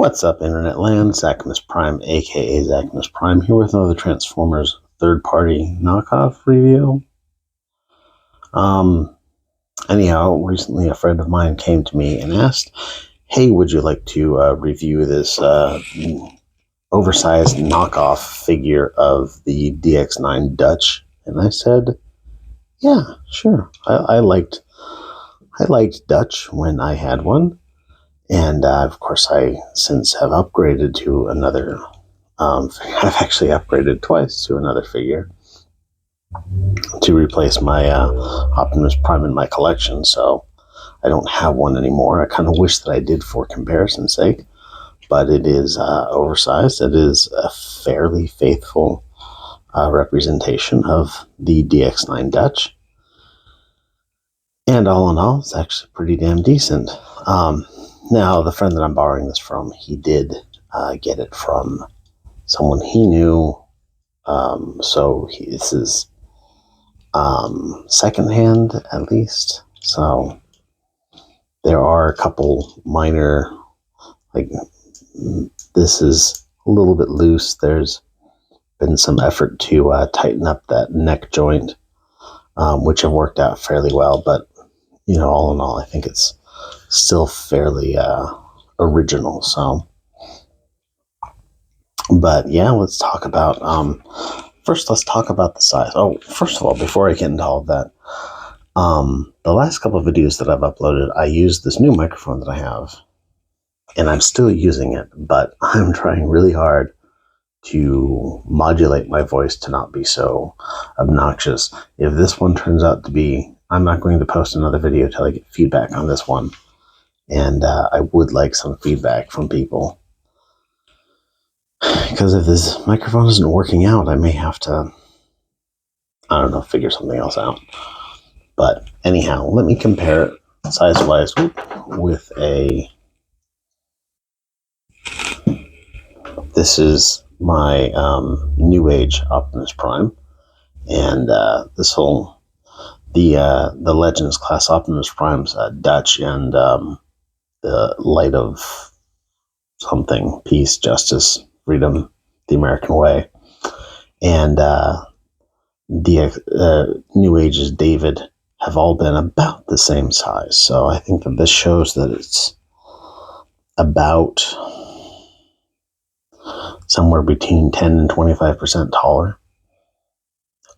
What's up, Internet Land? Zachamus Prime, aka Zachamus Prime, here with another Transformers third-party knockoff review. Anyhow, recently a friend of mine came to me and asked, "Hey, would you like to review this oversized knockoff figure of the DX9 Dutch?" And I said, "Yeah, sure. I liked Dutch when I had one." And of course, I since have upgraded to another. I've actually upgraded twice to another figure to replace my Optimus Prime in my collection. So I don't have one anymore. I kind of wish that I did for comparison's sake, but it is oversized. It is a fairly faithful representation of the DX9 Dutch. And all in all, it's actually pretty damn decent. Now, the friend that I'm borrowing this from, he did get it from someone he knew. This is secondhand, at least. So there are a couple minor, like, this is a little bit loose. There's been some effort to tighten up that neck joint, which have worked out fairly well. But, you know, all in all, I think it's still fairly original. So, but yeah, let's talk about let's talk about the size. Oh, first of all, before I get into all of that, the last couple of videos that I've uploaded, I used this new microphone that I have, and I'm still using it, but I'm trying really hard to modulate my voice to not be so obnoxious. If this one turns out to be, I'm not going to post another video till I get feedback on this one. And I would like some feedback from people. Because if this microphone isn't working out, I may have to, I don't know, figure something else out. But anyhow, let me compare it size-wise with a... This is my New Age Optimus Prime. And this whole... The Legends class Optimus Prime's Dutch and... the light of something, peace, justice, freedom, the American way. And the New Age's David have all been about the same size. So I think that this shows that it's about somewhere between 10 and 25% taller.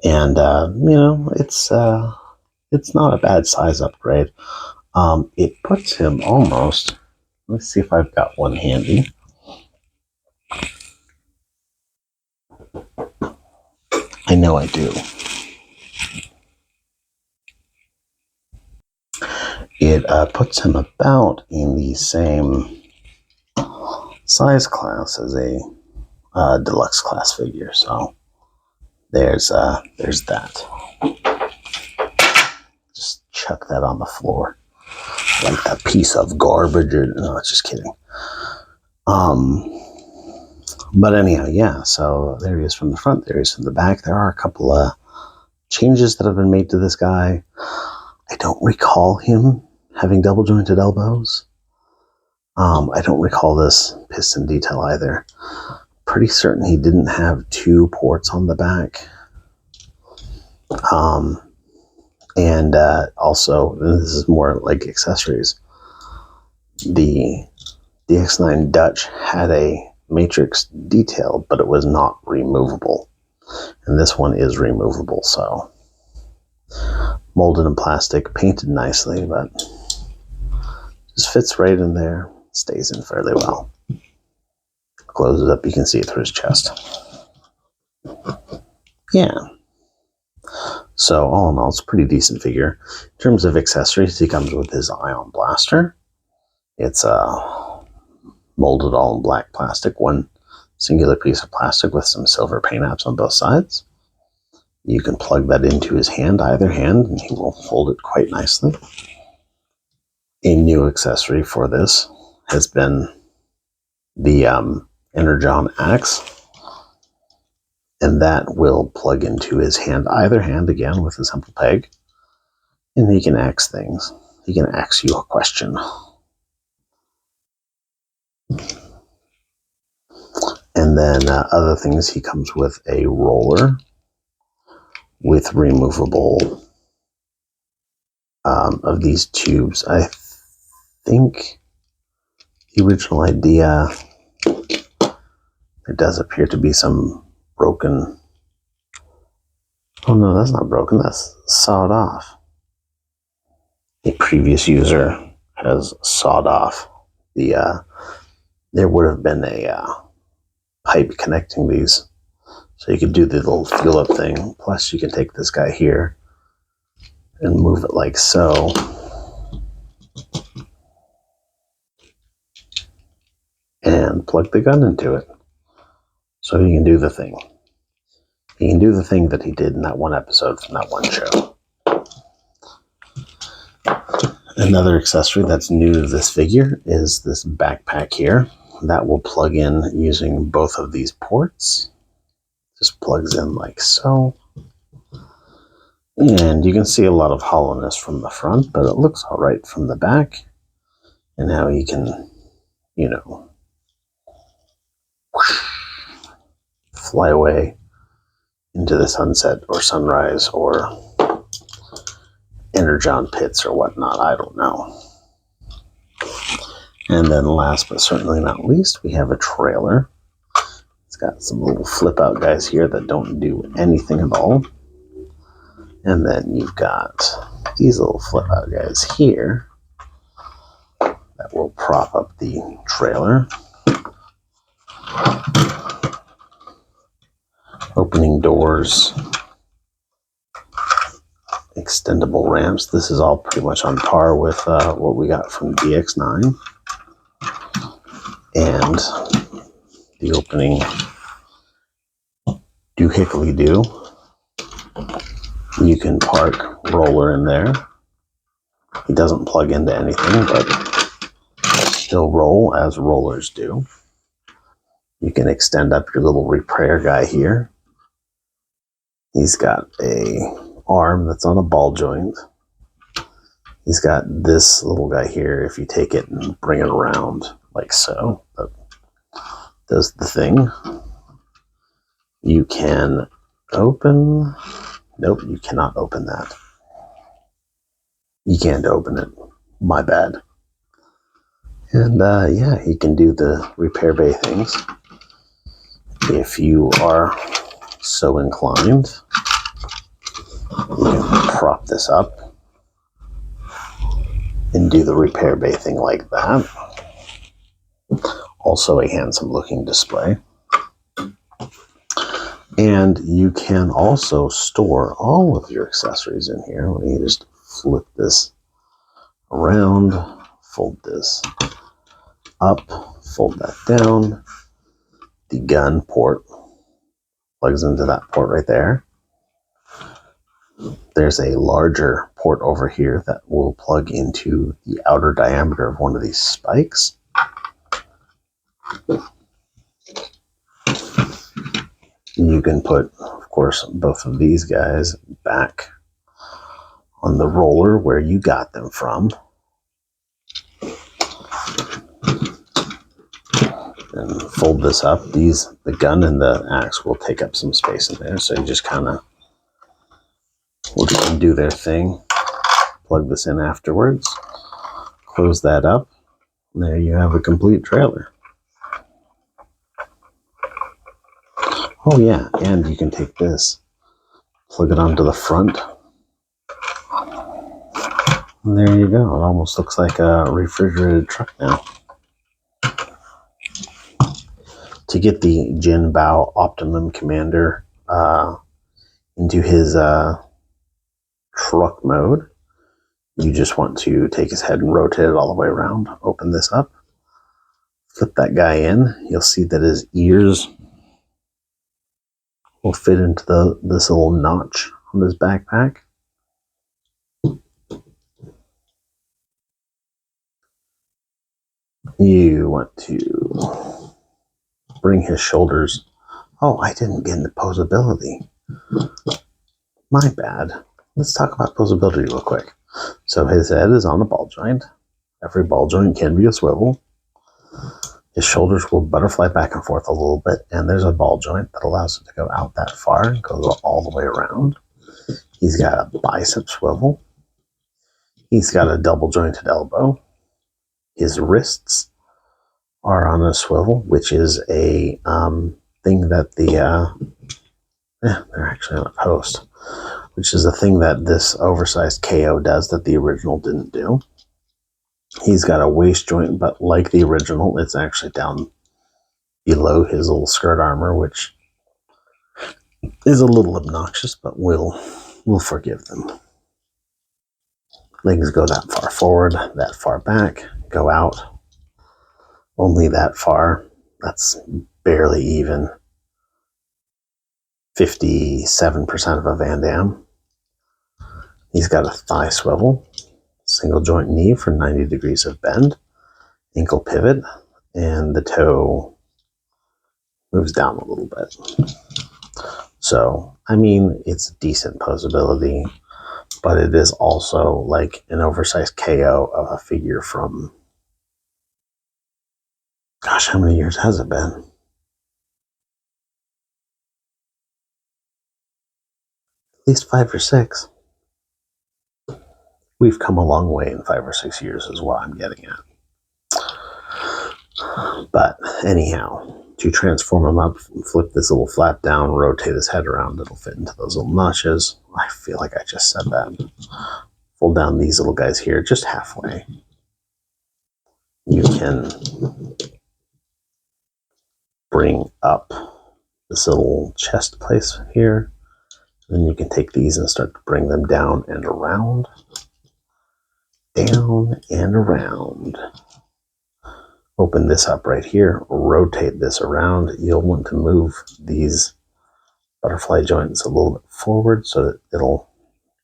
And, you know, it's not a bad size upgrade. It puts him almost... Let's see if I've got one handy. I know I do. It puts him about in the same size class as a deluxe class figure. So there's that. Just chuck that on the floor like a piece of garbage. No, just kidding. But anyhow, yeah, so there he is from the front, there he is from the back. There are a couple of changes that have been made to this guy. I don't recall him having double jointed elbows. I don't recall this piston detail either. Pretty certain he didn't have two ports on the back. And also, this is more like accessories. The DX9 Dutch had a matrix detail, but it was not removable. And this one is removable, so molded in plastic, painted nicely, but just fits right in there, stays in fairly well. Close it up, you can see it through his chest. Yeah. So all in all, it's a pretty decent figure. In terms of accessories, he comes with his ion blaster. It's molded all in black plastic, one singular piece of plastic with some silver paint apps on both sides. You can plug that into his hand, either hand, and he will hold it quite nicely. A new accessory for this has been the Energon axe, and that will plug into his hand, either hand, again with a simple peg, and he can axe things. He can axe you a question. And then other things, he comes with a roller with removable of these tubes. I think the original idea, there does appear to be some broken. Oh no, that's not broken, that's sawed off. A previous user has sawed off the, there would have been a pipe connecting these. So you could do the little fuel up thing. Plus you can take this guy here and move it like so. And plug the gun into it. So you can do the thing. He can do the thing that he did in that one episode from that one show. Another accessory that's new to this figure is this backpack here. That will plug in using both of these ports. Just plugs in like so. And you can see a lot of hollowness from the front, but it looks all right from the back. And how you can, you know, fly away into the sunset or sunrise or energon pits or whatnot. I don't know. And then last but certainly not least, we have a trailer. It's got some little flip out guys here that don't do anything at all. And then you've got these little flip out guys here that will prop up the trailer. Opening doors, extendable ramps. This is all pretty much on par with what we got from DX9. And the opening doohickly-doo. You can park roller in there. He doesn't plug into anything, but he'll roll as rollers do. You can extend up your little repair guy here. He's got a arm that's on a ball joint. He's got this little guy here. If you take it and bring it around like so, that does the thing. You can open. Nope, you cannot open that. You can't open it. My bad. And yeah, he can do the repair bay things. If you are so inclined, you can prop this up and do the repair bay thing like that. Also a handsome looking display. And you can also store all of your accessories in here. Let me just flip this around, fold this up, fold that down. The gun port plugs into that port right there. There's a larger port over here that will plug into the outer diameter of one of these spikes. You can put, of course, both of these guys back on the roller where you got them from. And fold this up. The gun and the axe will take up some space in there, so you just kind of will just do their thing. Plug this in afterwards. Close that up. And there you have a complete trailer. Oh yeah, and you can take this, plug it onto the front. And there you go. It almost looks like a refrigerated truck now. To get the Jinbao Optimum Commander into his truck mode, you just want to take his head and rotate it all the way around. Open this up, flip that guy in. You'll see that his ears will fit into this little notch on his backpack. You want to bring his shoulders. Oh, I didn't get into posability. My bad. Let's talk about posability real quick. So his head is on a ball joint. Every ball joint can be a swivel. His shoulders will butterfly back and forth a little bit, and there's a ball joint that allows it to go out that far and go all the way around. He's got a bicep swivel. He's got a double jointed elbow. His wrists are on a swivel, which is a thing that they're actually on a post, which is a thing that this oversized KO does that the original didn't do. He's got a waist joint, but like the original, it's actually down below his little skirt armor, which is a little obnoxious, but we'll forgive them. Legs go that far forward, that far back, go out only that far. That's barely even 57% of a Van Damme. He's got a thigh swivel, single joint knee for 90 degrees of bend, ankle pivot, and the toe moves down a little bit. So, I mean, it's decent posability, but it is also like an oversized KO of a figure from, gosh, how many years has it been? At least 5 or 6. We've come a long way in 5 or 6 years is what I'm getting at. But anyhow, to transform him up, flip this little flap down, rotate his head around, it'll fit into those little notches. I feel like I just said that. Fold down these little guys here just halfway. You can bring up this little chest place here. Then you can take these and start to bring them down and around. Down and around. Open this up right here, rotate this around. You'll want to move these butterfly joints a little bit forward so that it'll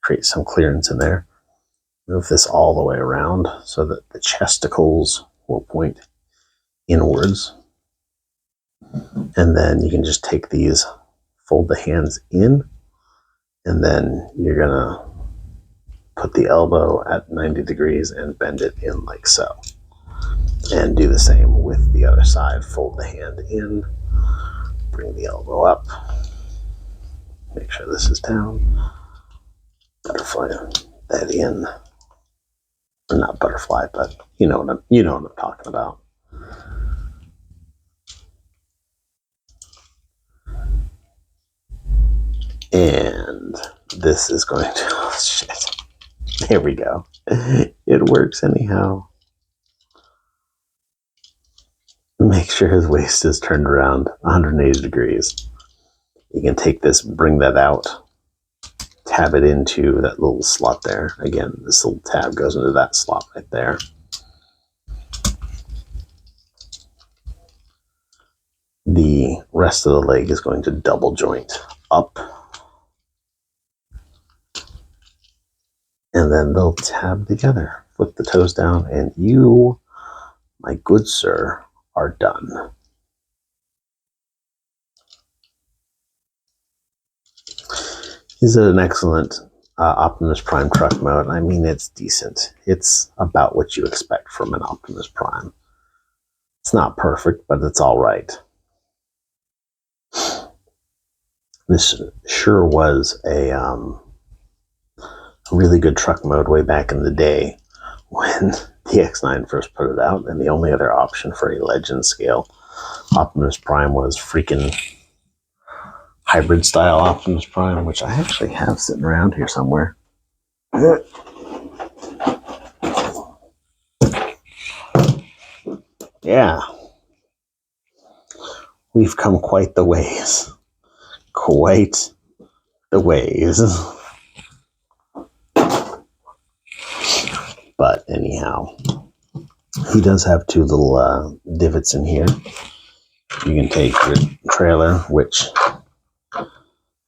create some clearance in there. Move this all the way around so that the chesticles will point inwards. And then you can just take these, fold the hands in, and then you're going to put the elbow at 90 degrees and bend it in like so. And do the same with the other side. Fold the hand in, bring the elbow up, make sure this is down, butterfly that in. Or not butterfly, but you know what I'm talking about. And this is going to, oh shit. There we go. It works anyhow. Make sure his waist is turned around 180 degrees. You can take this, bring that out, tab it into that little slot there. Again, this little tab goes into that slot right there. The rest of the leg is going to double joint up. And then they'll tab together. Flip the toes down, and you, my good sir, are done. Is it an excellent Optimus Prime truck mode? I mean, it's decent. It's about what you expect from an Optimus Prime. It's not perfect, but it's all right. This sure was a really good truck mode way back in the day when DX9 first put it out, and the only other option for a legend scale Optimus Prime was freaking hybrid style Optimus Prime, which I actually have sitting around here somewhere. Yeah. We've come quite the ways. Quite the ways. But anyhow, he does have 2 little divots in here. You can take your trailer, which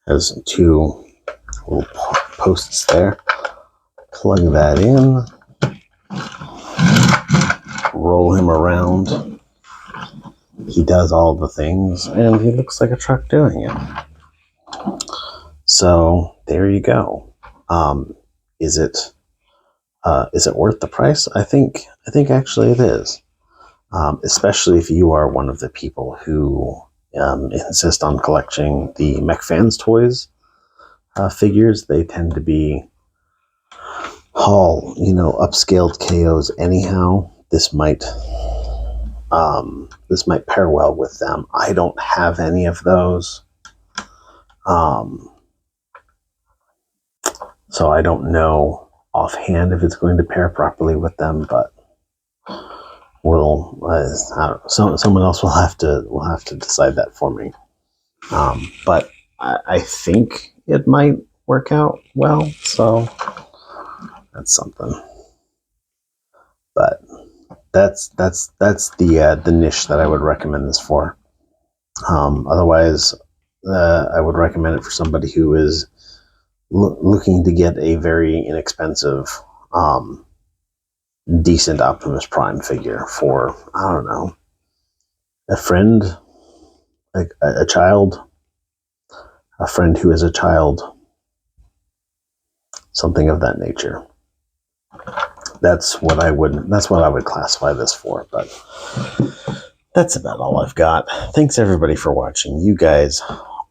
has 2 little posts there, plug that in, roll him around. He does all the things, and he looks like a truck doing it. So there you go. Is it worth the price? I think actually it is. especially if you are one of the people who insist on collecting the MechFans toys figures. They tend to be all, upscaled KOs anyhow. This might pair well with them. I don't have any of those. So I don't know offhand if it's going to pair properly with them, but someone else will have to decide that for me. But I think it might work out well, so that's something. But that's the niche that I would recommend this for. Otherwise, I would recommend it for somebody who is looking to get a very inexpensive, decent Optimus Prime figure for, I don't know, a friend, like a child, a friend who is a child, something of that nature. That's what I would classify this for. But that's about all I've got. Thanks everybody for watching. You guys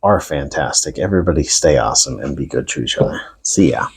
are fantastic. Everybody stay awesome and be good to each other. See ya.